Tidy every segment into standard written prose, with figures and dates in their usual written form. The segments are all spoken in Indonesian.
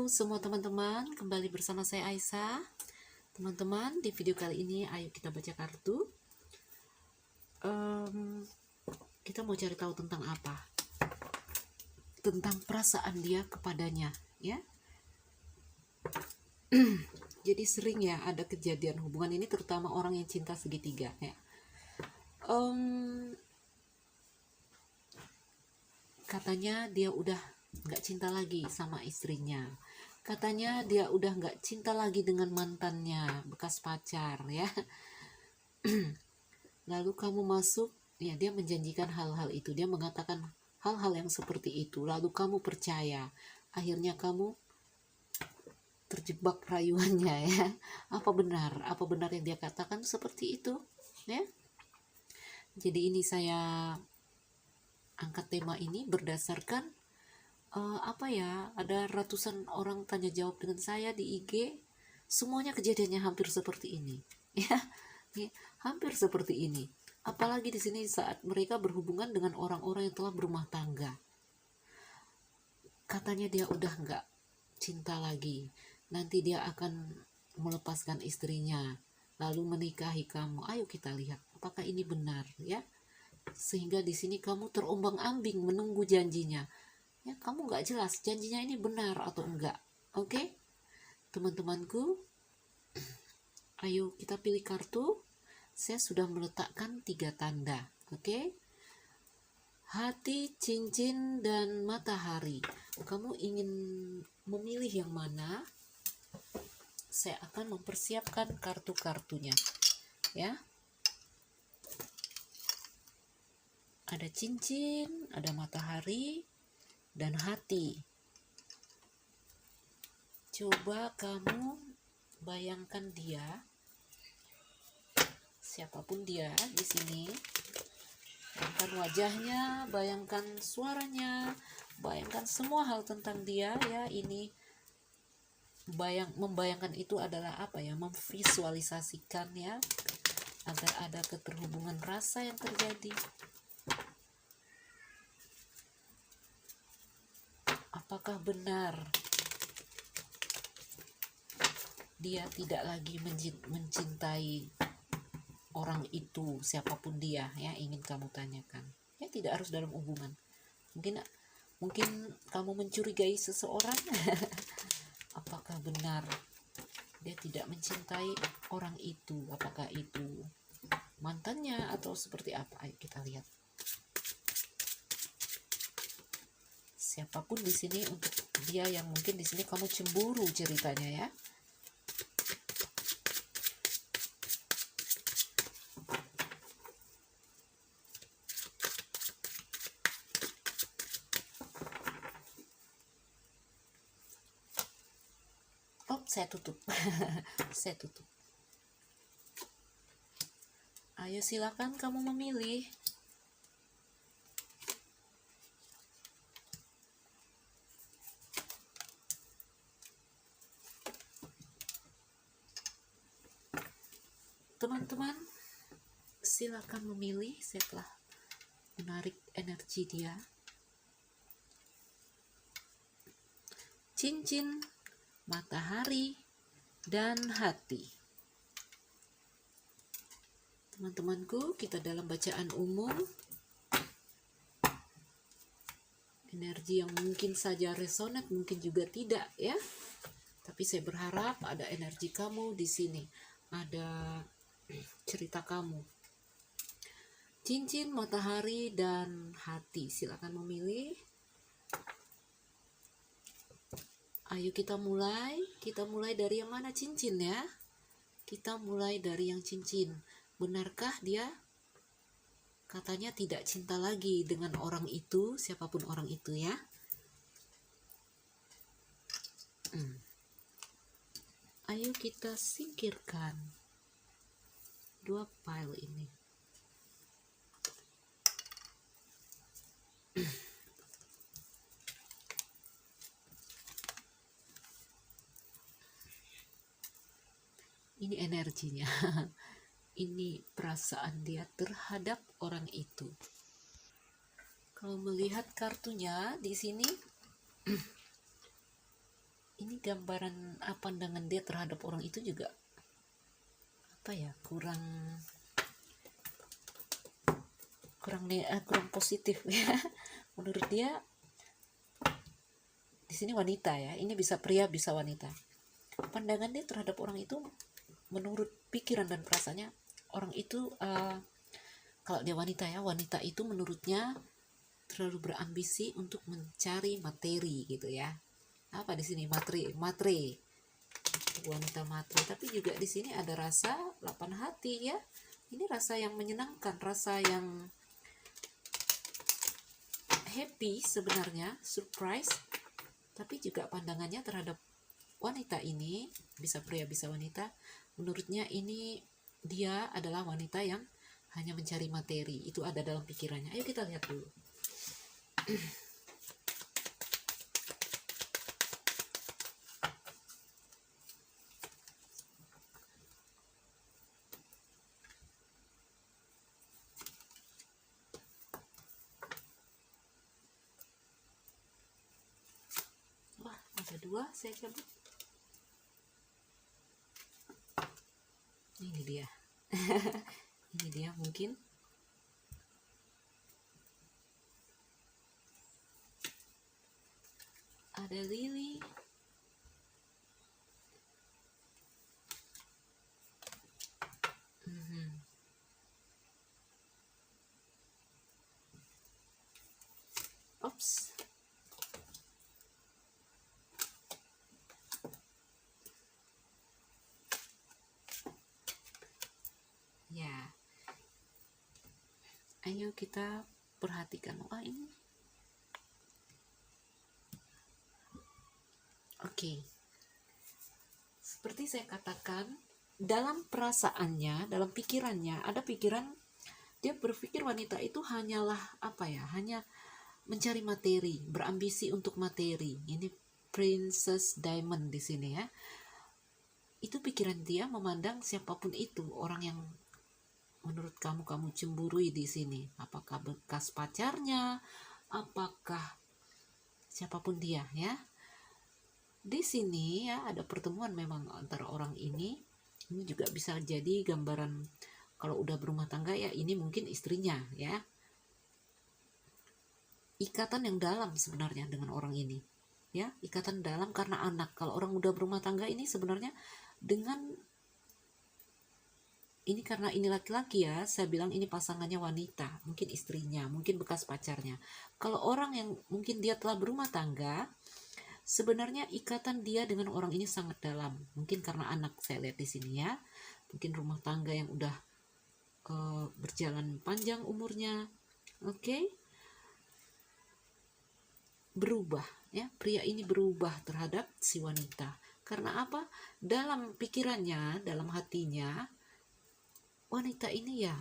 semua teman-teman, kembali bersama saya Aisyah. Teman-teman, di video kali ini ayo kita baca kartu. Kita mau cari tahu tentang apa? Tentang perasaan dia kepadanya, ya. Jadi sering ya ada kejadian hubungan ini, terutama orang yang cinta segitiga, ya. Katanya dia udah nggak cinta lagi sama istrinya. Katanya dia udah nggak cinta lagi dengan mantannya, bekas pacar, ya. Lalu kamu masuk, ya, dia menjanjikan hal-hal itu, dia mengatakan hal-hal yang seperti itu, lalu kamu percaya, akhirnya kamu terjebak rayuannya, ya. Apa benar yang dia katakan seperti itu, ya. Jadi ini saya angkat tema ini berdasarkan ada ratusan orang tanya jawab dengan saya di IG, semuanya kejadiannya hampir seperti ini, ya. Hampir seperti ini. Apalagi di sini saat mereka berhubungan dengan orang-orang yang telah berumah tangga. Katanya dia udah nggak cinta lagi. Nanti dia akan melepaskan istrinya, lalu menikahi kamu. Ayo kita lihat apakah ini benar, ya. Sehingga di sini kamu terombang-ambing menunggu janjinya. Ya, kamu nggak jelas janjinya ini benar atau enggak. Oke? Teman-temanku, ayo kita pilih kartu. Saya sudah meletakkan 3 tanda. Oke? Hati, cincin, dan matahari. Kamu ingin memilih yang mana? Saya akan mempersiapkan kartu-kartunya, ya. Ada cincin, ada matahari, dan hati. Coba kamu bayangkan dia, siapapun dia di sini. Bayangkan wajahnya, bayangkan suaranya, bayangkan semua hal tentang dia, ya. Ini membayangkan itu adalah apa ya? Memvisualisasikan, ya, agar ada keterhubungan rasa yang terjadi. Apakah benar dia tidak lagi mencintai orang itu, siapapun dia, ya, ingin kamu tanyakan. Ya, tidak harus dalam hubungan. Mungkin kamu mencurigai seseorang. Apakah benar dia tidak mencintai orang itu? Apakah itu mantannya atau seperti apa? Ayo kita lihat. Siapapun di sini, untuk dia yang mungkin di sini kamu cemburu ceritanya, ya. Saya tutup. Saya tutup. Ayo silakan kamu memilih. Teman-teman, silakan memilih setelah menarik energi dia. Cincin, matahari, dan hati. Teman-temanku, kita dalam bacaan umum. Energi yang mungkin saja resonate, mungkin juga tidak, ya. Tapi saya berharap ada energi kamu di sini. Ada cerita kamu. Cincin, matahari, dan hati. Silakan memilih. Ayo kita mulai. Kita mulai dari yang mana? Cincin, ya. Kita mulai dari yang cincin. Benarkah dia katanya tidak cinta lagi dengan orang itu, siapapun orang itu, ya? Ayo kita singkirkan 2 pile ini. Ini energinya. Ini perasaan dia terhadap orang itu. Kalau melihat kartunya di sini, ini gambaran pandangan dia terhadap orang itu juga kurang positif ya. Menurut dia di sini wanita ya, ini bisa pria bisa wanita. Pandangan dia terhadap orang itu menurut pikiran dan perasaannya orang itu kalau dia wanita ya, wanita itu menurutnya terlalu berambisi untuk mencari materi gitu ya. Apa di sini matre wanita matre, tapi juga di sini ada rasa lapang hati ya. Ini rasa yang menyenangkan, rasa yang happy sebenarnya, surprise. Tapi juga pandangannya terhadap wanita ini, bisa pria bisa wanita, menurutnya ini dia adalah wanita yang hanya mencari materi. Itu ada dalam pikirannya. Ayo kita lihat dulu. Wah, ada dua, saya cabut. Ini dia. Ini dia mungkin. Ada lily. Oops. Ya. Ayo kita perhatikan. Ini. Oke. Seperti saya katakan, dalam perasaannya, dalam pikirannya, ada pikiran dia berpikir wanita itu hanyalah hanya mencari materi, berambisi untuk materi. Ini Princess Diamond di sini ya. Itu pikiran dia memandang siapapun itu orang yang menurut kamu cemburui di sini. Apakah bekas pacarnya, apakah siapapun dia ya. Di sini ya ada pertemuan memang antara orang ini. Ini juga bisa jadi gambaran kalau udah berumah tangga ya, ini mungkin istrinya ya. Ikatan yang dalam sebenarnya dengan orang ini. Ya, ikatan dalam karena anak. Kalau orang udah berumah tangga ini sebenarnya dengan ini karena ini laki-laki ya, saya bilang ini pasangannya wanita, mungkin istrinya, mungkin bekas pacarnya. Kalau orang yang mungkin dia telah berumah tangga, sebenarnya ikatan dia dengan orang ini sangat dalam. Mungkin karena anak, saya lihat di sini ya. Mungkin rumah tangga yang udah berjalan panjang umurnya. Oke. Berubah ya, pria ini berubah terhadap si wanita. Karena apa? Dalam pikirannya, dalam hatinya, wanita ini ya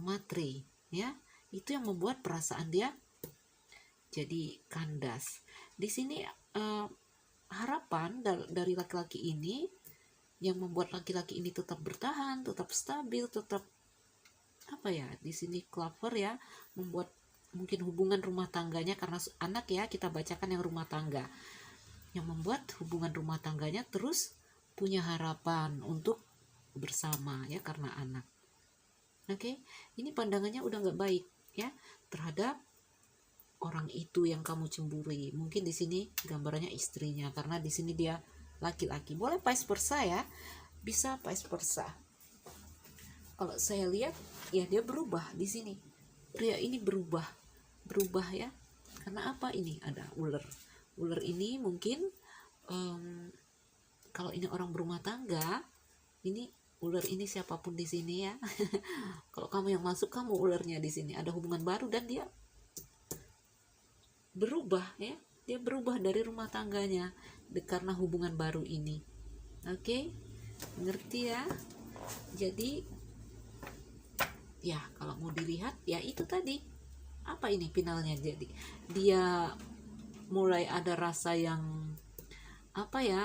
matre ya. Itu yang membuat perasaan dia jadi kandas. Di sini harapan dari laki-laki ini yang membuat laki-laki ini tetap bertahan, tetap stabil, tetap di sini clever ya, membuat mungkin hubungan rumah tangganya, karena anak ya, kita bacakan yang rumah tangga, yang membuat hubungan rumah tangganya terus punya harapan untuk bersama ya karena anak. Oke, ini pandangannya udah nggak baik ya terhadap orang itu yang kamu cemburi. Mungkin di sini gambarannya istrinya, karena di sini dia laki-laki. Boleh vice versa ya, bisa vice versa. Kalau saya lihat ya dia berubah di sini. Pria ini berubah ya. Karena apa? Ini ada ular. Ular ini mungkin kalau ini orang berumah tangga, ini ular ini siapapun di sini ya. Kalau kamu yang masuk, kamu ularnya di sini. Ada hubungan baru dan dia berubah ya, dia berubah dari rumah tangganya karena hubungan baru ini. Oke, ngerti ya? Jadi ya kalau mau dilihat ya itu tadi, apa ini finalnya, jadi dia mulai ada rasa yang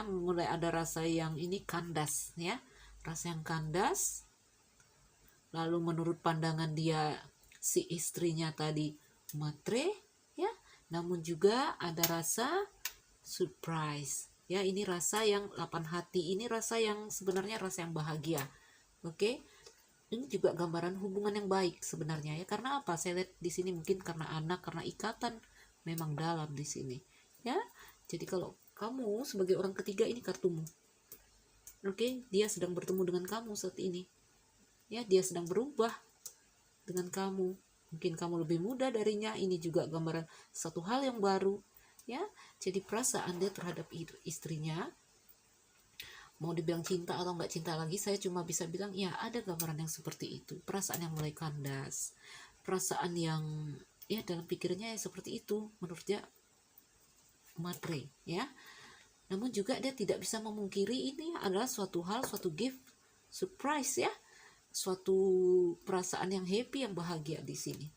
mulai ada rasa yang ini kandas ya, rasa yang kandas. Lalu menurut pandangan dia si istrinya tadi matre ya, namun juga ada rasa surprise Ya, ini rasa yang lapang hati, ini rasa yang sebenarnya rasa yang bahagia. Oke. Ini juga gambaran hubungan yang baik sebenarnya ya. Karena apa? Saya lihat di sini mungkin karena anak, karena ikatan memang dalam di sini. Ya. Jadi kalau kamu sebagai orang ketiga, ini kartumu. Oke, dia sedang bertemu dengan kamu saat ini. Ya, dia sedang berubah dengan kamu. Mungkin kamu lebih muda darinya. Ini juga gambaran satu hal yang baru. Ya, jadi perasaan dia terhadap istrinya, mau dibilang cinta atau nggak cinta lagi, saya cuma bisa bilang ya ada gambaran yang seperti itu. Perasaan yang mulai kandas, perasaan yang ya dalam pikirannya ya seperti itu, menurut dia matre ya. Namun juga dia tidak bisa memungkiri ini adalah suatu hal, suatu gift surprise ya, suatu perasaan yang happy, yang bahagia di sini.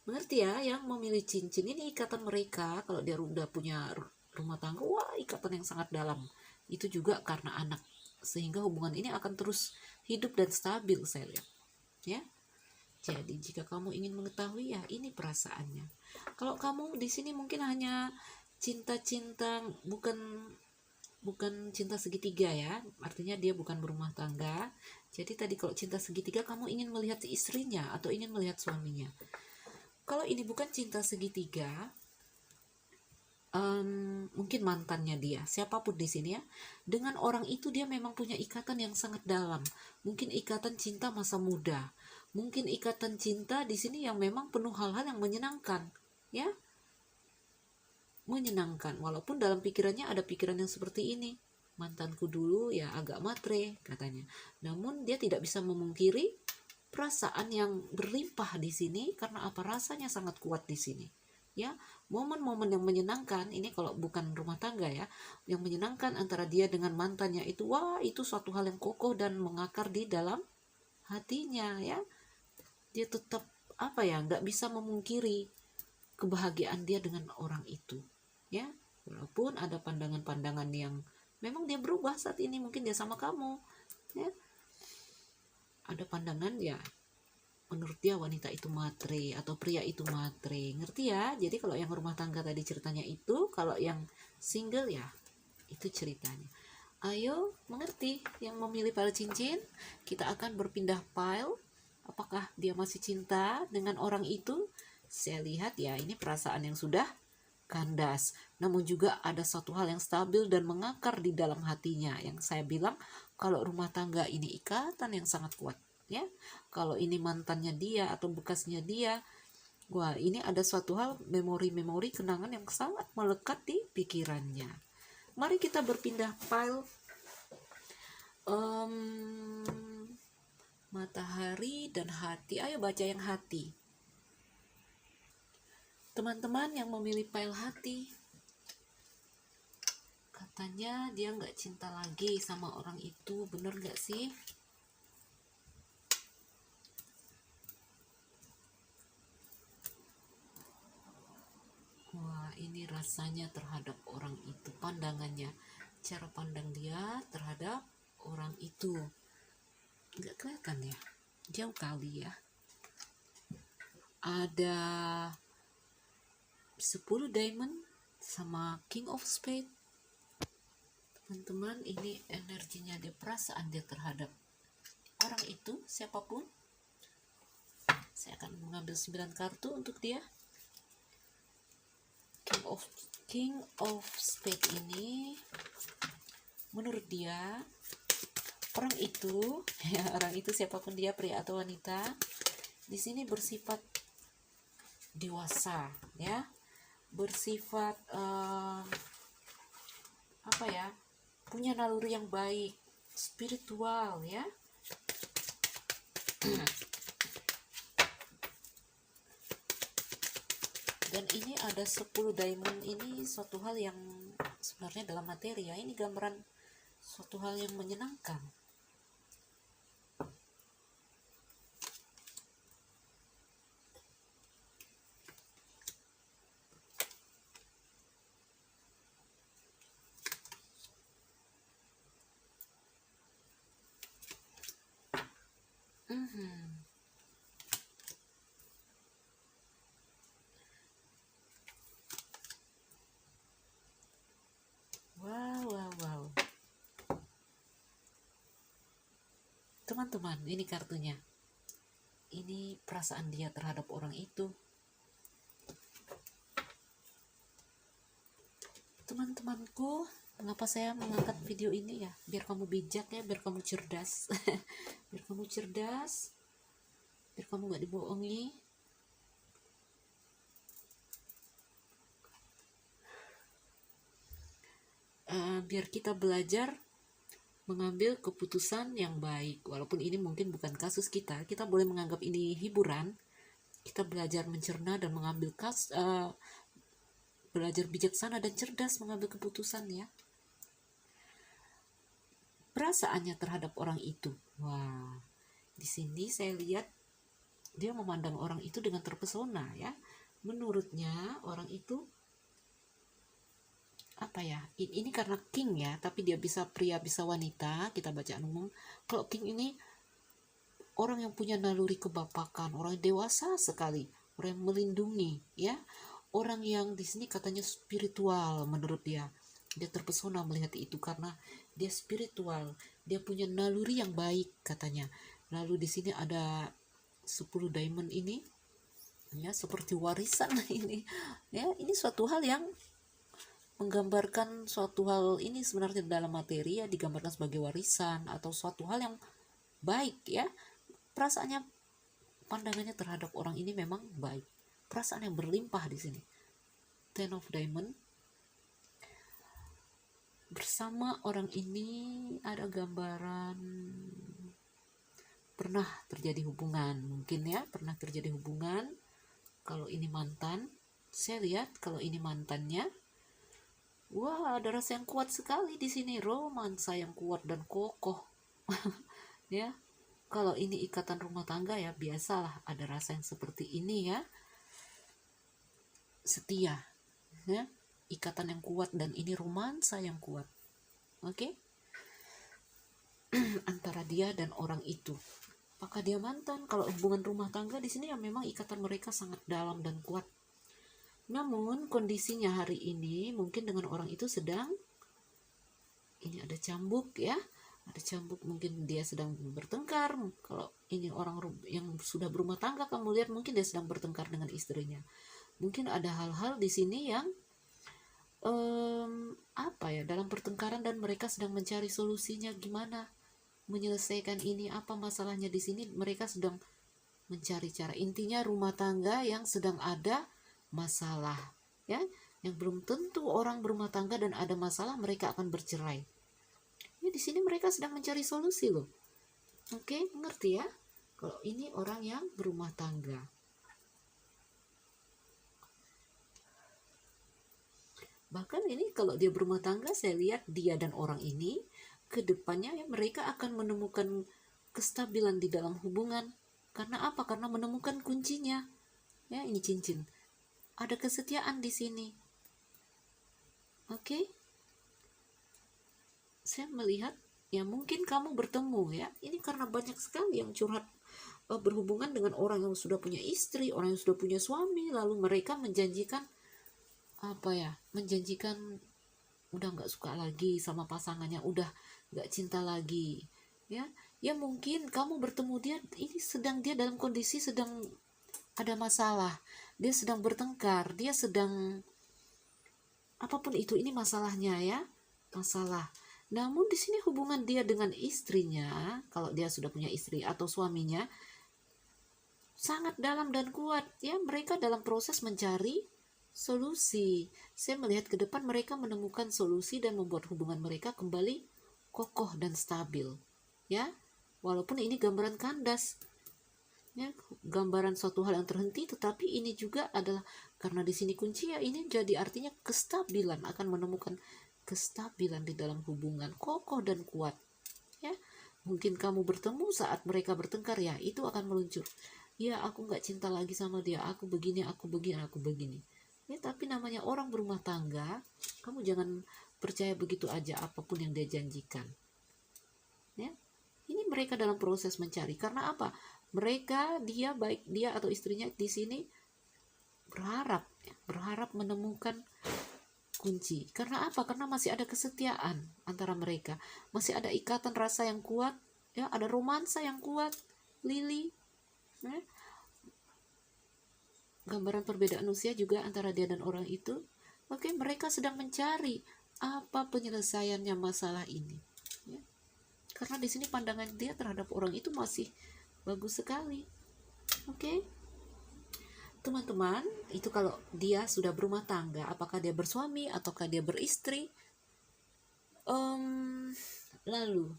Mengerti ya, yang memilih cincin ini ikatan mereka, kalau dia udah punya rumah tangga, wah ikatan yang sangat dalam. Itu juga karena anak, sehingga hubungan ini akan terus hidup dan stabil, saya lihat ya. Jadi jika kamu ingin mengetahui, ya ini perasaannya. Kalau kamu di sini mungkin hanya cinta-cinta, bukan cinta segitiga ya, artinya dia bukan berumah tangga. Jadi tadi kalau cinta segitiga, kamu ingin melihat istrinya atau ingin melihat suaminya. Kalau ini bukan cinta segitiga, mungkin mantannya dia, siapapun di sini ya, dengan orang itu dia memang punya ikatan yang sangat dalam. Mungkin ikatan cinta masa muda, mungkin ikatan cinta di sini yang memang penuh hal-hal yang menyenangkan, ya, menyenangkan. Walaupun dalam pikirannya ada pikiran yang seperti ini, mantanku dulu ya agak matre katanya. Namun dia tidak bisa memungkiri perasaan yang berlimpah di sini karena apa, rasanya sangat kuat di sini. Ya, momen-momen yang menyenangkan ini kalau bukan rumah tangga ya, yang menyenangkan antara dia dengan mantannya itu, wah itu suatu hal yang kokoh dan mengakar di dalam hatinya ya. Dia tetap apa ya, nggak bisa memungkiri kebahagiaan dia dengan orang itu ya, walaupun ada pandangan-pandangan yang memang dia berubah saat ini, mungkin dia sama kamu ya, ada pandangan ya menurut dia wanita itu matre atau pria itu matre, ngerti ya. Jadi kalau yang rumah tangga tadi ceritanya itu, kalau yang single ya itu ceritanya. Ayo mengerti yang memilih pile cincin, kita akan berpindah pile. Apakah dia masih cinta dengan orang itu? Saya lihat ya ini perasaan yang sudah kandas, namun juga ada satu hal yang stabil dan mengakar di dalam hatinya, yang saya bilang kalau rumah tangga ini ikatan yang sangat kuat ya. Kalau ini mantannya dia atau bekasnya dia, wah ini ada suatu hal, memori-memori, kenangan yang sangat melekat di pikirannya. Mari kita berpindah file. Matahari dan hati. Ayo baca yang hati. Teman-teman yang memilih file hati, katanya dia nggak cinta lagi sama orang itu, bener nggak sih? Wah, ini rasanya terhadap orang itu, pandangannya, cara pandang dia terhadap orang itu. Nggak kelihatan ya, jauh kali ya. Ada 10 diamond sama king of spade. Teman-teman, ini energinya dia, perasaan dia terhadap orang itu, siapapun. Saya akan mengambil 9 kartu untuk dia. King of spade ini menurut dia orang itu ya, orang itu siapapun dia, pria atau wanita, di sini bersifat dewasa ya, bersifat apa ya, punya naluri yang baik, spiritual ya. Dan ini ada 10 diamond, ini suatu hal yang sebenarnya dalam materi ya, ini gambaran suatu hal yang menyenangkan. Teman-teman, ini kartunya. Ini perasaan dia terhadap orang itu. Teman-temanku, mengapa saya mengangkat video ini ya? Biar kamu bijak ya, biar kamu cerdas. Biar kamu cerdas, biar kamu gak dibohongi. Biar kita belajar mengambil keputusan yang baik. Walaupun ini mungkin bukan kasus kita boleh menganggap ini hiburan. Kita belajar mencerna dan mengambil belajar bijaksana dan cerdas mengambil keputusan ya. Perasaannya terhadap orang itu. Wah, di sini saya lihat dia memandang orang itu dengan terpesona ya. Menurutnya orang itu apa ya, ini karena king ya, tapi dia bisa pria bisa wanita, kita bacaan umum. Kalau king ini orang yang punya naluri kebapakan, orang yang dewasa sekali, orang yang melindungi ya, orang yang di sini katanya spiritual. Menurut dia terpesona melihat itu karena dia spiritual, dia punya naluri yang baik katanya. Lalu di sini ada 10 diamond ini ya, seperti warisan ini ya. Ini suatu hal yang menggambarkan suatu hal ini sebenarnya dalam materi ya, digambarkan sebagai warisan atau suatu hal yang baik ya. Perasaannya, pandangannya terhadap orang ini memang baik, perasaan yang berlimpah di sini. Ten of Diamond. Bersama orang ini ada gambaran pernah terjadi hubungan, mungkin ya, pernah terjadi hubungan. Kalau ini mantan, saya lihat kalau ini mantannya. Wah, ada rasa yang kuat sekali di sini, romansa yang kuat dan kokoh. Ya, kalau ini ikatan rumah tangga ya biasalah ada rasa yang seperti ini ya. Setia, ya, ikatan yang kuat dan ini romansa yang kuat. Oke? Antara dia dan orang itu. Apakah dia mantan? Kalau hubungan rumah tangga di sini ya memang ikatan mereka sangat dalam dan kuat. Namun kondisinya hari ini mungkin dengan orang itu sedang, ini ada cambuk ya, ada cambuk, mungkin dia sedang bertengkar. Kalau ini orang yang sudah berumah tangga, kamu lihat mungkin dia sedang bertengkar dengan istrinya. Mungkin ada hal-hal di sini yang apa ya, dalam pertengkaran dan mereka sedang mencari solusinya gimana menyelesaikan ini, apa masalahnya di sini, mereka sedang mencari cara. Intinya rumah tangga yang sedang ada masalah ya, yang belum tentu orang berumah tangga dan ada masalah mereka akan bercerai ya. Di sini mereka sedang mencari solusi loh. Oke, ngerti ya kalau ini orang yang berumah tangga. Bahkan ini kalau dia berumah tangga, saya lihat dia dan orang ini ke depannya ya, mereka akan menemukan kestabilan di dalam hubungan. Karena apa? Karena menemukan kuncinya ya. Ini cincin, ada kesetiaan di sini. Oke, saya melihat ya mungkin kamu bertemu ya, ini karena banyak sekali yang curhat berhubungan dengan orang yang sudah punya istri, orang yang sudah punya suami, lalu mereka menjanjikan apa ya, menjanjikan udah nggak suka lagi sama pasangannya, udah nggak cinta lagi ya. Ya mungkin kamu bertemu dia, ini sedang dia dalam kondisi sedang ada masalah, dia sedang bertengkar, dia sedang apapun itu, ini masalahnya ya, masalah. Namun di sini hubungan dia dengan istrinya, kalau dia sudah punya istri atau suaminya, sangat dalam dan kuat ya. Mereka dalam proses mencari solusi. Saya melihat ke depan mereka menemukan solusi dan membuat hubungan mereka kembali kokoh dan stabil ya. Walaupun ini gambaran kandas ya, gambaran suatu hal yang terhenti, tetapi ini juga adalah karena di sini kunci ya, ini jadi artinya kestabilan, akan menemukan kestabilan di dalam hubungan kokoh dan kuat ya. Mungkin kamu bertemu saat mereka bertengkar ya, itu akan meluncur ya, aku nggak cinta lagi sama dia, aku begini, aku begini, aku begini ya. Tapi namanya orang berumah tangga, kamu jangan percaya begitu aja apapun yang dia janjikan ya. Ini mereka dalam proses mencari. Karena apa? Mereka, dia baik dia atau istrinya di sini berharap menemukan kunci. Karena apa? Karena masih ada kesetiaan antara mereka, masih ada ikatan rasa yang kuat Ya, ada romansa yang kuat, Lily. Ya. Gambaran perbedaan usia juga antara dia dan orang itu. Oke, mereka sedang mencari apa penyelesaiannya masalah ini. Ya. Karena di sini pandangan dia terhadap orang itu masih bagus sekali. Oke, teman-teman, itu kalau dia sudah berumah tangga, apakah dia bersuami ataukah dia beristri. Lalu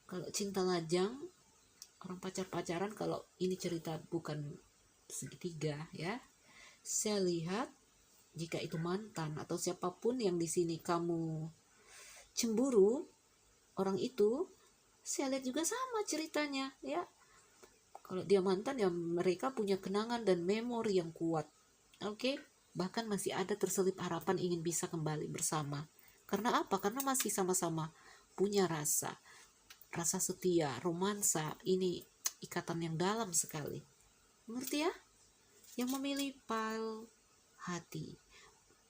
kalau cinta lajang, orang pacar-pacaran, kalau ini cerita bukan segitiga ya, saya lihat jika itu mantan atau siapapun yang di sini kamu cemburu orang itu, saya lihat juga sama ceritanya ya. Kalau dia mantan ya mereka punya kenangan dan memori yang kuat. Oke, bahkan masih ada terselip harapan ingin bisa kembali bersama. Karena apa? Karena masih sama-sama punya rasa setia, romansa. Ini ikatan yang dalam sekali. Mengerti ya? Yang memilih pile hati,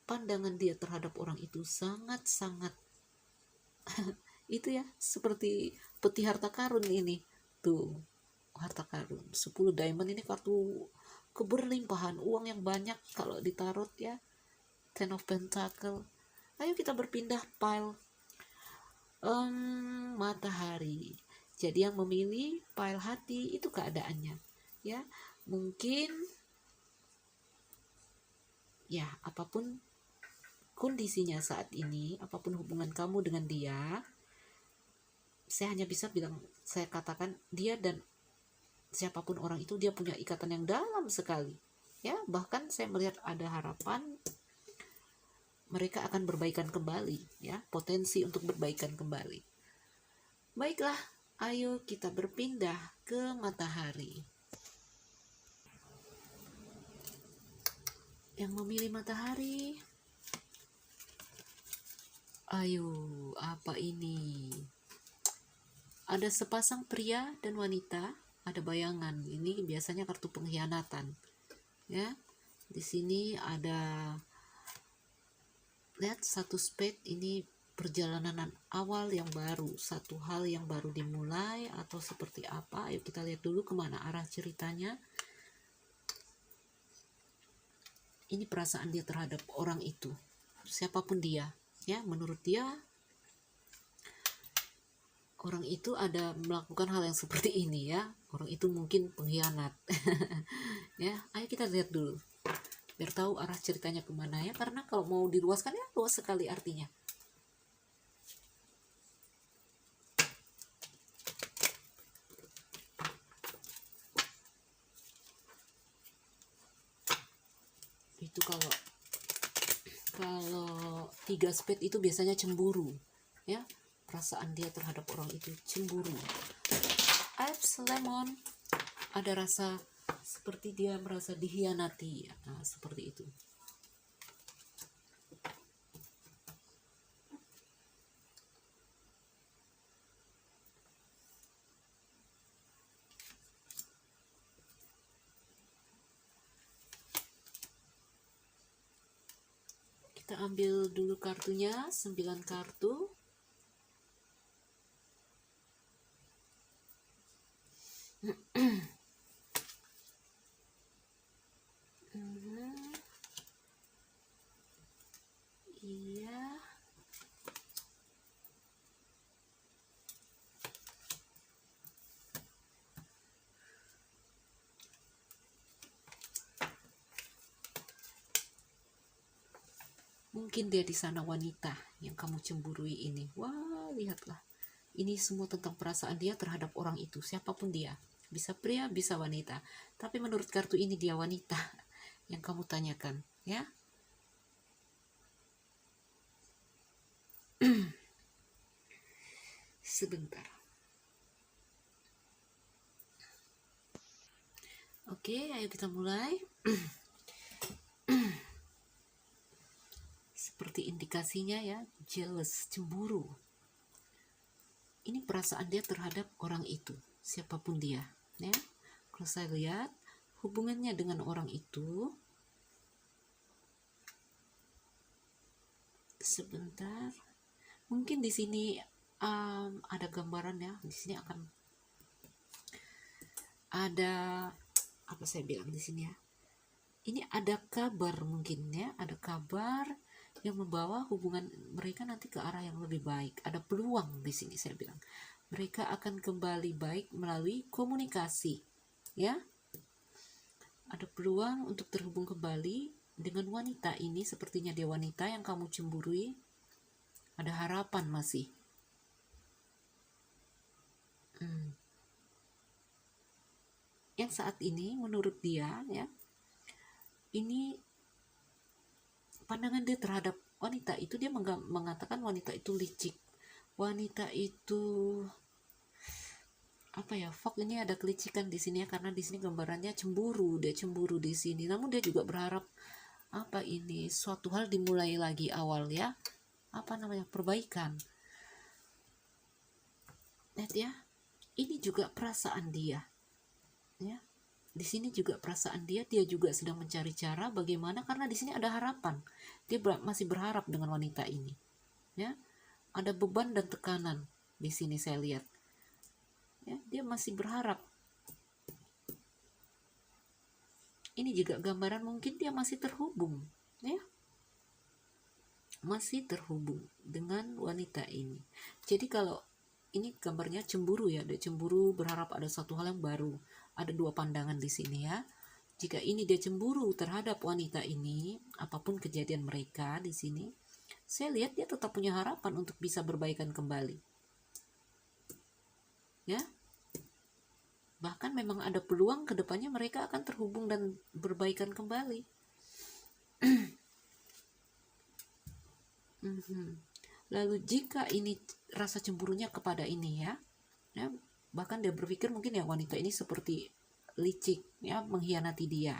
pandangan dia terhadap orang itu sangat-sangat itu ya, seperti peti harta karun ini tuh, harta karun 10 diamond ini kartu keberlimpahan, uang yang banyak kalau ditarot ya. Ten of Pentacle. Ayo kita berpindah pile matahari. Jadi yang memilih pile hati itu keadaannya ya, mungkin ya apapun kondisinya saat ini, apapun hubungan kamu dengan dia, saya hanya bisa bilang, saya katakan dia dan siapapun orang itu dia punya ikatan yang dalam sekali ya. Bahkan saya melihat ada harapan mereka akan berbaikan kembali ya, potensi untuk berbaikan kembali. Baiklah, ayo kita berpindah ke matahari. Yang memilih matahari, ayo, apa ini? Ada sepasang pria dan wanita, ada bayangan. Ini biasanya kartu pengkhianatan. Ya. Di sini ada lihat satu spade, ini perjalanan awal yang baru, satu hal yang baru dimulai atau seperti apa. Ayo kita lihat dulu kemana arah ceritanya. Ini perasaan dia terhadap orang itu, siapapun dia ya. Menurut dia orang itu ada melakukan hal yang seperti ini ya, orang itu mungkin pengkhianat. Ya, ayo kita lihat dulu biar tahu arah ceritanya kemana ya, karena kalau mau diluaskan ya luas sekali artinya. Itu kalau 3 spade itu biasanya cemburu ya, perasaan dia terhadap orang itu cemburu. Apes lemon, ada rasa seperti dia merasa dikhianati ya. Nah, seperti itu. Kita ambil dulu kartunya, 9 kartu. Iya. Mungkin dia di sana wanita yang kamu cemburui ini. Wah, lihatlah. Ini semua tentang perasaan dia terhadap orang itu, siapapun dia. Bisa pria, bisa wanita. Tapi menurut kartu ini dia wanita yang kamu tanyakan, ya. Sebentar. Oke, ayo kita mulai. Seperti indikasinya ya, jealous, cemburu. Ini perasaan dia terhadap orang itu, siapapun dia, ya. Kalau saya lihat hubungannya dengan orang itu, sebentar. Mungkin di sini ada gambaran ya, di sini akan ada apa saya bilang di sini ya. Ini ada kabar mungkin ya, ada kabar yang membawa hubungan mereka nanti ke arah yang lebih baik. Ada peluang di sini saya bilang. Mereka akan kembali baik melalui komunikasi, ya. Ada peluang untuk terhubung kembali dengan wanita ini, sepertinya dia wanita yang kamu cemburui. Ada harapan masih. Yang saat ini menurut dia ya, ini pandangan dia terhadap wanita itu, dia mengatakan wanita itu licik, wanita itu apa ya, ini ada kelicikan di sini ya, karena di sini gambarannya cemburu, dia cemburu di sini. Namun dia juga berharap apa ini suatu hal dimulai lagi awal ya, apa namanya, perbaikan. Lihat ya, ini juga perasaan dia ya. Di sini juga perasaan dia juga sedang mencari cara bagaimana, karena di sini ada harapan. Dia masih berharap dengan wanita ini. Ya, ada beban dan tekanan di sini saya lihat. Ya, dia masih berharap. Ini juga gambaran mungkin dia masih terhubung, ya. Masih terhubung dengan wanita ini. Jadi kalau ini gambarnya cemburu ya, dia cemburu berharap ada satu hal yang baru. Ada dua pandangan di sini ya. Jika ini dia cemburu terhadap wanita ini, apapun kejadian mereka di sini, saya lihat dia tetap punya harapan untuk bisa berbaikan kembali. Ya. Bahkan memang ada peluang ke depannya mereka akan terhubung dan berbaikan kembali. Lalu jika ini rasa cemburunya kepada ini ya, bahkan dia berpikir mungkin ya wanita ini seperti licik ya, mengkhianati dia.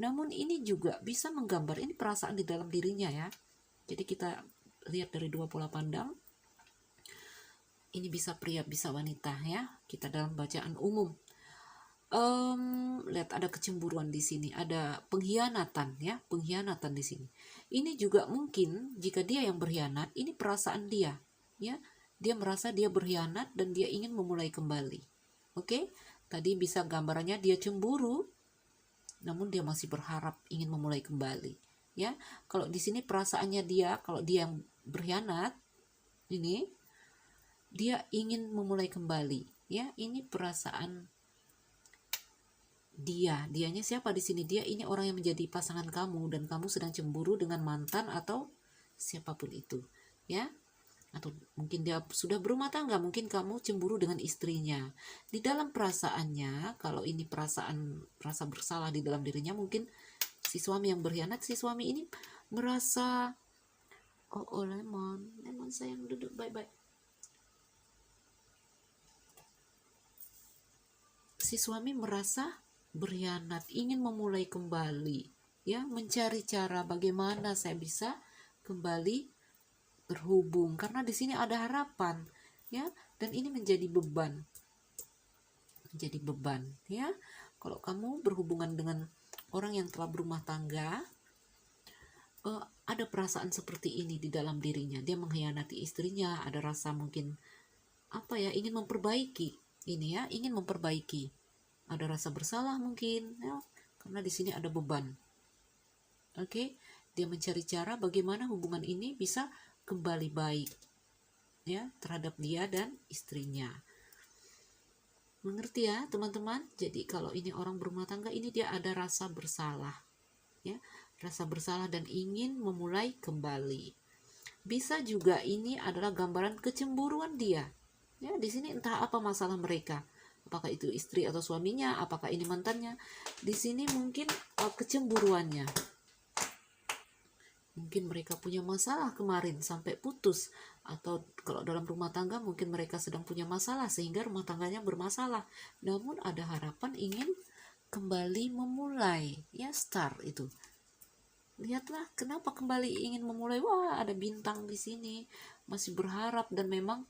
Namun ini juga bisa menggambar ini perasaan di dalam dirinya ya. Jadi kita lihat dari dua pola pandang. Ini bisa pria, bisa wanita ya. Kita dalam bacaan umum. Lihat ada kecemburuan di sini, ada pengkhianatan ya, pengkhianatan di sini. Ini juga mungkin jika dia yang berkhianat, ini perasaan dia ya. Dia merasa dia berkhianat dan dia ingin memulai kembali. Oke? Tadi bisa gambarannya dia cemburu, namun dia masih berharap ingin memulai kembali. Ya, kalau di sini perasaannya dia, kalau dia yang berkhianat, ini dia ingin memulai kembali. Ya, ini perasaan dianya siapa di sini? Dia ini orang yang menjadi pasangan kamu dan kamu sedang cemburu dengan mantan atau siapapun itu. Ya. Atau mungkin dia sudah berumah tangga, mungkin kamu cemburu dengan istrinya. Di dalam perasaannya, kalau ini rasa bersalah di dalam dirinya, mungkin si suami yang berkhianat, si suami ini merasa lemon sayang, duduk baik-baik. Si suami merasa berkhianat, ingin memulai kembali, ya, mencari cara bagaimana saya bisa kembali terhubung, karena di sini ada harapan ya, dan ini menjadi beban ya. Kalau kamu berhubungan dengan orang yang telah berumah tangga, ada perasaan seperti ini di dalam dirinya, dia mengkhianati istrinya, ada rasa mungkin apa ya, ingin memperbaiki ini ya, ingin memperbaiki, ada rasa bersalah mungkin ya, karena di sini ada beban. Oke, dia mencari cara bagaimana hubungan ini bisa kembali baik ya terhadap dia dan istrinya. Mengerti ya teman-teman? Jadi kalau ini orang berumah tangga, ini dia ada rasa bersalah ya, rasa bersalah dan ingin memulai kembali. Bisa juga ini adalah gambaran kecemburuan dia ya. Di sini entah apa masalah mereka, apakah itu istri atau suaminya, apakah ini mantannya. Di sini mungkin kecemburuannya, mungkin mereka punya masalah kemarin sampai putus, atau kalau dalam rumah tangga mungkin mereka sedang punya masalah sehingga rumah tangganya bermasalah, namun ada harapan ingin kembali memulai ya, start itu. Lihatlah kenapa kembali ingin memulai, wah ada bintang di sini, masih berharap dan memang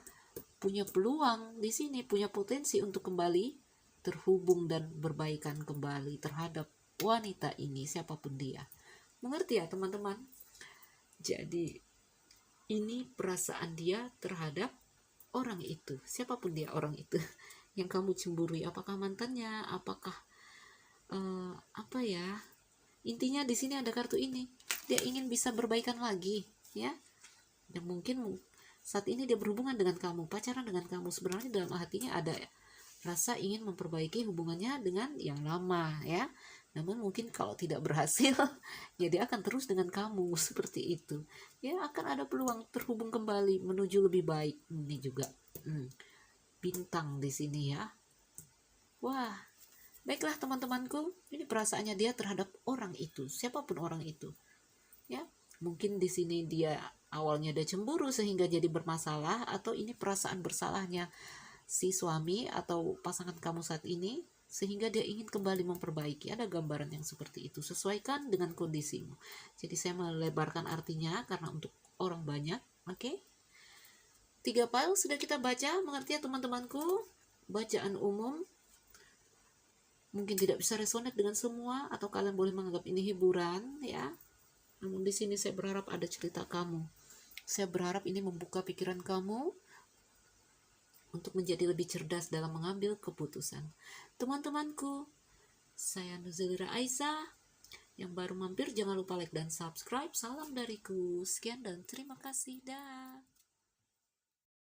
punya peluang di sini, punya potensi untuk kembali terhubung dan berbaikan kembali terhadap wanita ini siapapun dia. Mengerti ya teman-teman? Jadi ini perasaan dia terhadap orang itu, siapapun dia orang itu yang kamu cemburui, apakah mantannya, apakah apa ya, intinya di sini ada kartu ini, dia ingin bisa berbaikan lagi ya, dan mungkin saat ini dia berhubungan dengan kamu, pacaran dengan kamu, sebenarnya dalam hatinya ada rasa ingin memperbaiki hubungannya dengan yang lama ya, namun mungkin kalau tidak berhasil ya dia akan terus dengan kamu seperti itu ya, akan ada peluang terhubung kembali menuju lebih baik. Ini juga bintang di sini ya. Wah, baiklah teman-temanku, ini perasaannya dia terhadap orang itu, siapapun orang itu ya. Mungkin di sini dia awalnya dia cemburu sehingga jadi bermasalah, atau ini perasaan bersalahnya si suami atau pasangan kamu saat ini sehingga dia ingin kembali memperbaiki. Ada gambaran yang seperti itu, sesuaikan dengan kondisimu. Jadi saya melebarkan artinya karena untuk orang banyak. Oke, 3 file sudah kita baca, mengerti ya teman-temanku? Bacaan umum mungkin tidak bisa resonate dengan semua, atau kalian boleh menganggap ini hiburan ya. Namun di sini saya berharap ada cerita kamu. Saya berharap ini membuka pikiran kamu untuk menjadi lebih cerdas dalam mengambil keputusan. Teman-temanku, saya Nuzulira Aisyah. Yang baru mampir jangan lupa like dan subscribe. Salam dariku. Sekian dan terima kasih. Dah.